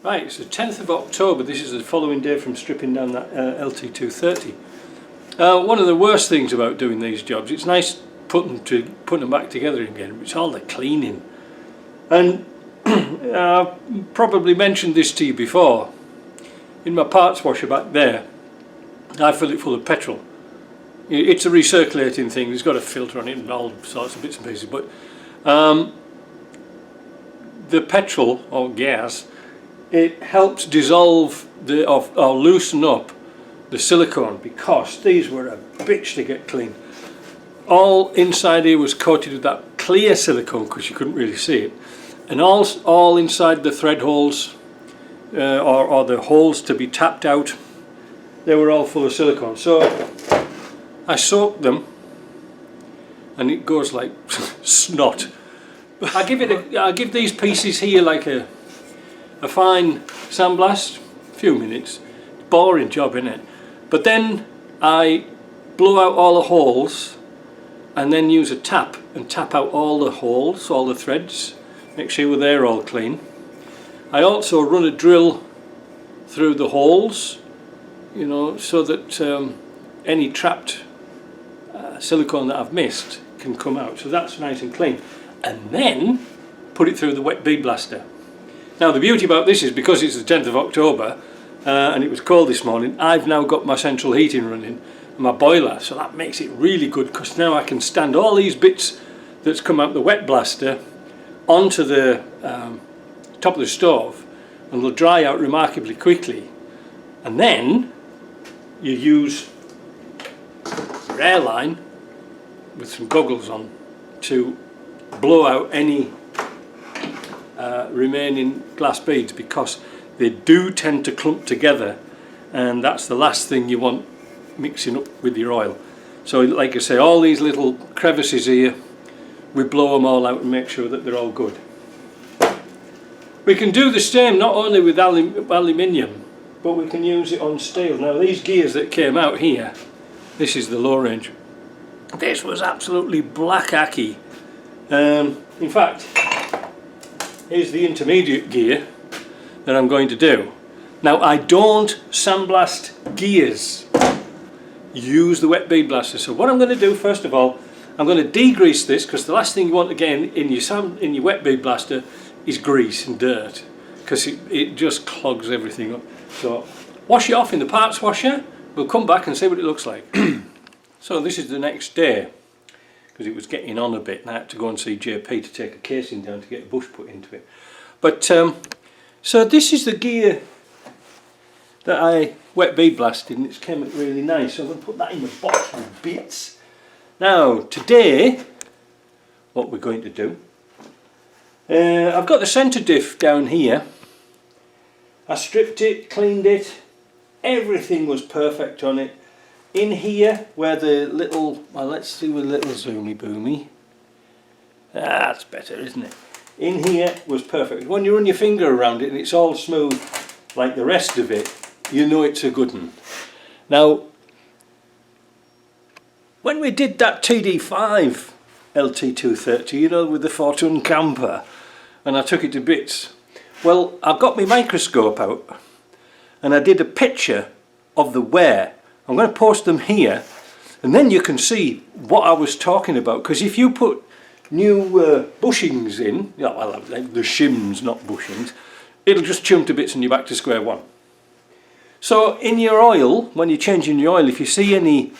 Right, it's the 10th of October. This is the following day from stripping down that LT230. One of the worst things about doing these jobs, it's nice putting them back together again, it's all the cleaning. And I've probably mentioned this to you before. In my parts washer back there, I fill it full of petrol. It's a recirculating thing, it's got a filter on it and all sorts of bits and pieces, but the petrol or gas, it helps dissolve or loosen up the silicone, because these were a bitch to get clean. All inside here was coated with that clear silicone because you couldn't really see it, and all inside the thread holes or the holes to be tapped out, they were all full of silicone. So I soaked them and it goes like snot. I give these pieces here like a fine sandblast, a few minutes. Boring job, isn't it? But then I blow out all the holes and then use a tap and tap out all the holes, all the threads, make sure they're all clean. I also run a drill through the holes, you know, so that any trapped silicone that I've missed can come out, so that's nice and clean. And then put it through the wet bead blaster. Now the beauty about this is, because it's the 10th of October and it was cold this morning, I've now got my central heating running and my boiler, so that makes it really good, because now I can stand all these bits that's come out the wet blaster onto the top of the stove, and they'll dry out remarkably quickly. And then you use your air line with some goggles on to blow out any remaining glass beads, because they do tend to clump together, and that's the last thing you want mixing up with your oil. So like I say, all these little crevices here, we blow them all out and make sure that they're all good. We can do the same not only with aluminium, but we can use it on steel. Now these gears that came out here, this is the low range, this was absolutely black acky. In fact, here's the intermediate gear that I'm going to do. Now I don't sandblast gears, use the wet bead blaster. So what I'm going to do, first of all, I'm going to degrease this, because the last thing you want again in your wet bead blaster is grease and dirt, because it just clogs everything up. So wash it off in the parts washer, we'll come back and see what it looks like. So this is the next day, because it was getting on a bit and I had to go and see JP to take a casing down to get a bush put into it. But so this is the gear that I wet bead blasted, and it's came out really nice. So I'm going to put that in the box with bits. Now today, what we're going to do, I've got the centre diff down here. I stripped it, cleaned it, everything was perfect on it. In here, where the little, well, let's see with a little zoomy boomy. That's better, isn't it? In here was perfect. When you run your finger around it and it's all smooth like the rest of it, you know it's a good one. Now, when we did that TD5 LT230, you know, with the 4-ton camper, and I took it to bits, well, I've got my microscope out and I did a picture of the wear. I'm going to post them here, and then you can see what I was talking about, because if you put new bushings in, well, the shims, not bushings, it'll just chum to bits and you're back to square one. So in your oil, when you're changing your oil, if you see any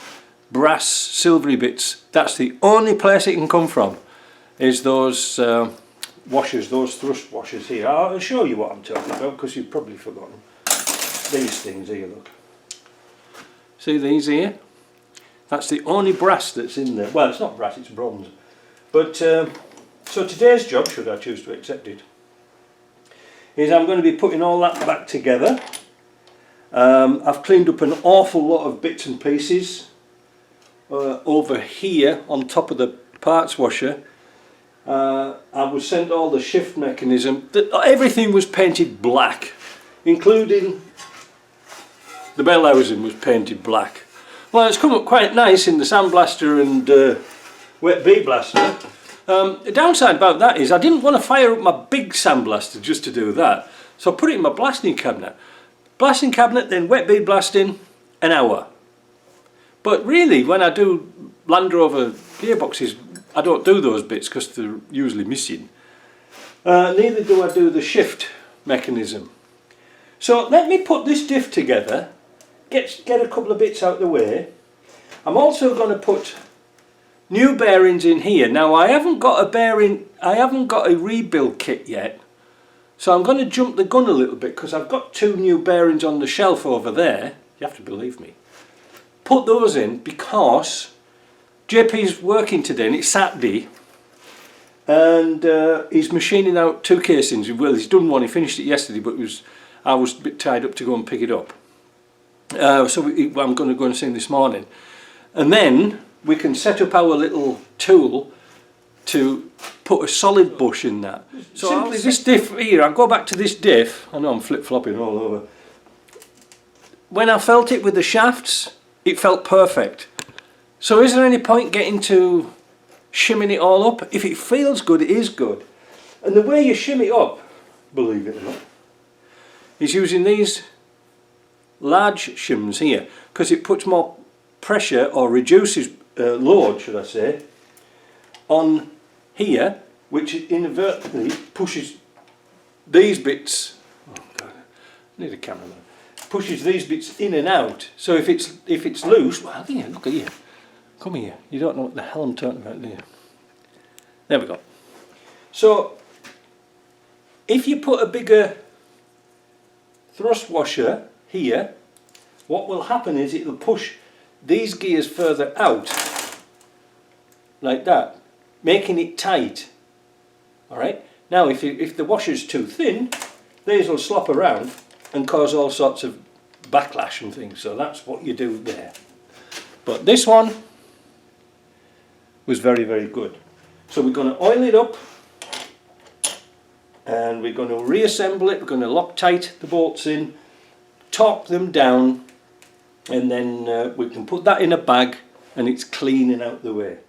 brass silvery bits, that's the only place it can come from, is those washers, those thrust washers here. I'll show you what I'm talking about, because you've probably forgotten. These things here, look. See these here? That's the only brass that's in there. Well, it's not brass, it's bronze. But so today's job, should I choose to accept it, is I'm going to be putting all that back together. I've cleaned up an awful lot of bits and pieces over here on top of the parts washer. I was sent all the shift mechanism. Everything was painted black, including the bell housing was painted black. Well, it's come up quite nice in the sandblaster and wet bead blaster. The downside about that is I didn't want to fire up my big sandblaster just to do that. So I put it in my blasting cabinet. Blasting cabinet, then wet bead blasting, an hour. But really, when I do Land Rover gearboxes, I don't do those bits because they're usually missing. Neither do I do the shift mechanism. So let me put this diff together, get a couple of bits out of the way. I'm also going to put new bearings in here. Now I haven't got a rebuild kit yet, so I'm going to jump the gun a little bit because I've got 2 new bearings on the shelf over there. You have to believe me. Put those in because JP's working today and it's Saturday, and he's machining out 2 casings. Well, he's done one, he finished it yesterday, but I was a bit tied up to go and pick it up. So I'm going to go and see him this morning. And then we can set up our little tool to put a solid bush in that. So simply this diff here, I'll go back to this diff. I know I'm flip-flopping all over. When I felt it with the shafts, it felt perfect. So is there any point getting to shimming it all up? If it feels good, it is good. And the way you shim it up, believe it or not, is using these large shims here, because it puts more pressure, or reduces load, should I say, on here, which inadvertently pushes these bits, oh God, I need a cameraman, pushes these bits in and out. So if it's loose, well, here, look at you, come here, you don't know what the hell I'm talking about, do you? There we go. So if you put a bigger thrust washer here, what will happen is it will push these gears further out like that, making it tight. Alright, now if the washer's too thin, these will slop around and cause all sorts of backlash and things, so that's what you do there. But this one was very, very good. So we're going to oil it up and we're going to reassemble it. We're going to Loctite the bolts in, torque them down, and then we can put that in a bag and it's clean and out the way.